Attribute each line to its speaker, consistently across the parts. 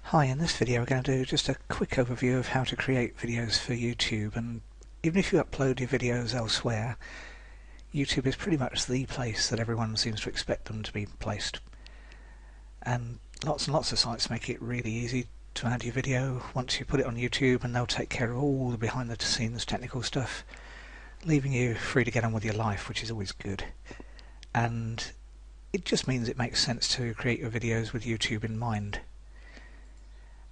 Speaker 1: Hi, in this video we're going to do just a quick overview of how to create videos for YouTube, and even if you upload your videos elsewhere, YouTube is pretty much the place that everyone seems to expect them to be placed. And lots of sites make it really easy to add your video once you put it on YouTube, and they'll take care of all the behind the scenes technical stuff, leaving you free to get on with your life, which is always good. And it just means it makes sense to create your videos with YouTube in mind.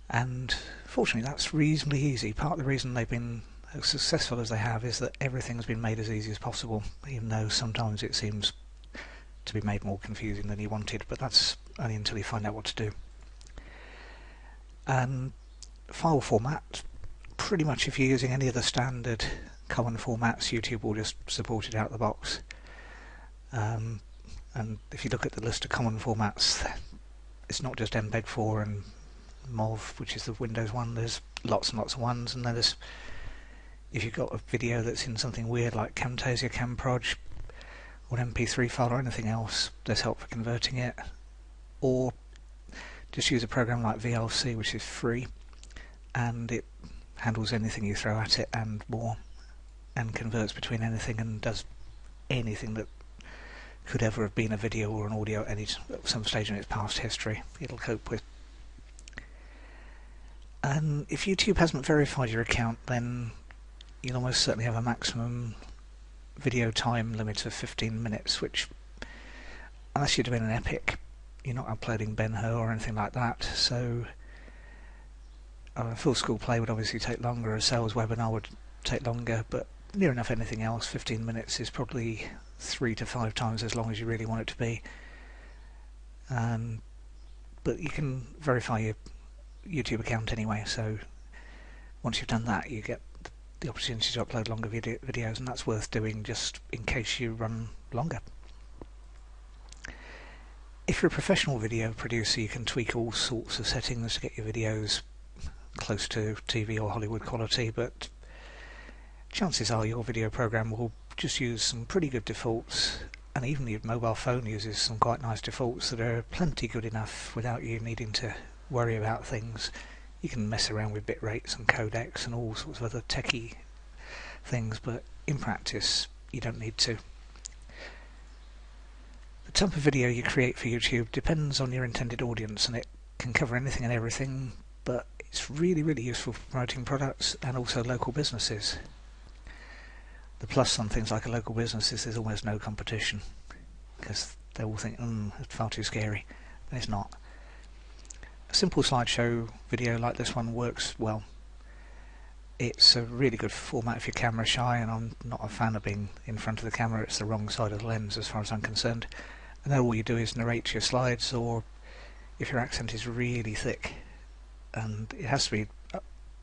Speaker 1: And fortunately that's reasonably easy. Part of the reason they've been as successful as they have is that everything's been made as easy as possible, even though sometimes it seems to be made more confusing than you wanted, but that's only until you find out what to do. And file format, pretty much if you're using any of the standard common formats, YouTube will just support it out of the box. And if you look at the list of common formats, it's not just MPEG-4 and MOV, which is the Windows one. There's lots and lots of ones, and then there's, if you've got a video that's in something weird like Camtasia, Camproj, or an MP3 file or anything else, there's help for converting it. Or just use a program like VLC, which is free, and it handles anything you throw at it and more, and converts between anything and does anything that could ever have been a video or an audio at some stage in its past history. It'll cope with. And if YouTube hasn't verified your account, then you'll almost certainly have a maximum video time limit of 15 minutes, which, unless you're doing an epic, you're not uploading Ben-Hur or anything like that. So a full school play would obviously take longer, a sales webinar would take longer, but near enough anything else, 15 minutes is probably 3 to 5 times as long as you really want it to be. But you can verify your YouTube account anyway, so once you've done that you get the opportunity to upload longer videos, and that's worth doing just in case you run longer. If you're a professional video producer, you can tweak all sorts of settings to get your videos close to TV or Hollywood quality, but chances are your video program will just use some pretty good defaults, and even your mobile phone uses some quite nice defaults that are plenty good enough without you needing to worry about things. You can mess around with bit rates and codecs and all sorts of other techie things, but in practice you don't need to. The type of video you create for YouTube depends on your intended audience, and it can cover anything and everything, but it's really useful for promoting products and also local businesses. The plus on things like a local business is there's almost no competition, because they all think, it's far too scary, but it's not. A simple slideshow video like this one works well. It's a really good format if you're camera shy, and I'm not a fan of being in front of the camera. It's the wrong side of the lens as far as I'm concerned. And then all you do is narrate your slides, or if your accent is really thick, and it has to be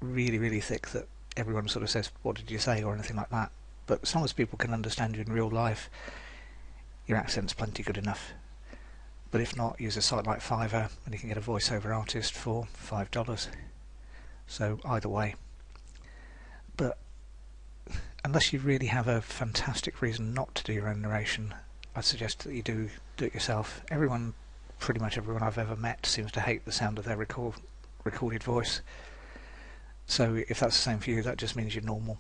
Speaker 1: really thick that everyone sort of says, "What did you say?" or anything like that. But as long as people can understand you in real life, your accent's plenty good enough. But if not, use a site like Fiverr, and you can get a voiceover artist for $5. So either way. But unless you really have a fantastic reason not to do your own narration, I'd suggest that you do it yourself. Pretty much everyone I've ever met seems to hate the sound of their recorded voice. So if that's the same for you, that just means you're normal.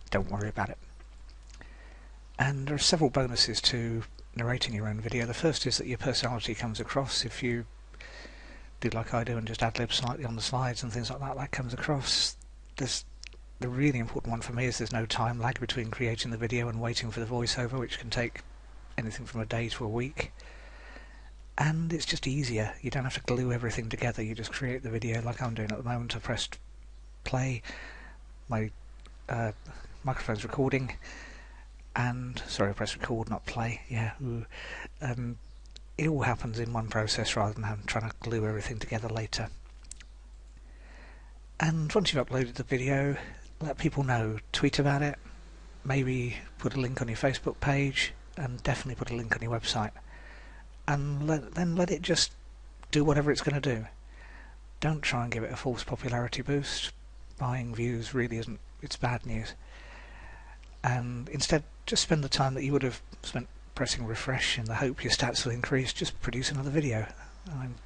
Speaker 1: Don't worry about it. And there are several bonuses to narrating your own video. The first is that your personality comes across. If you do like I do and just ad-lib slightly on the slides and things like that, that comes across. The really important one for me is there's no time lag between creating the video and waiting for the voiceover, which can take anything from a day to a week. And it's just easier. You don't have to glue everything together. You just create the video like I'm doing at the moment. I pressed play, my microphone's recording, and sorry, I press record, not play. Yeah, it all happens in one process rather than trying to glue everything together later. And once you've uploaded the video, let people know. Tweet about it. Maybe put a link on your Facebook page, and definitely put a link on your website. And then let it just do whatever it's going to do. Don't try and give it a false popularity boost. Buying views really isn't. It's bad news. And instead, just spend the time that you would have spent pressing refresh in the hope your stats will increase. Just produce another video.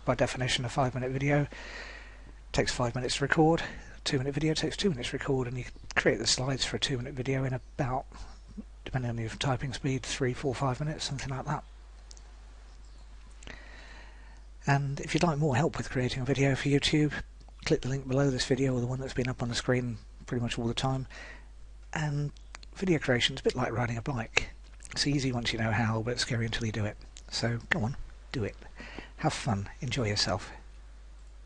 Speaker 1: By definition, a 5-minute video takes 5 minutes to record. 2-minute video takes 2 minutes to record, and you create the slides for a 2-minute video in about, depending on your typing speed, 3, 4, 5 minutes, something like that. And if you'd like more help with creating a video for YouTube, click the link below this video, or the one that's been up on the screen pretty much all the time. And video creation's a bit like riding a bike. It's easy once you know how, but it's scary until you do it. So go on, do it. Have fun, enjoy yourself.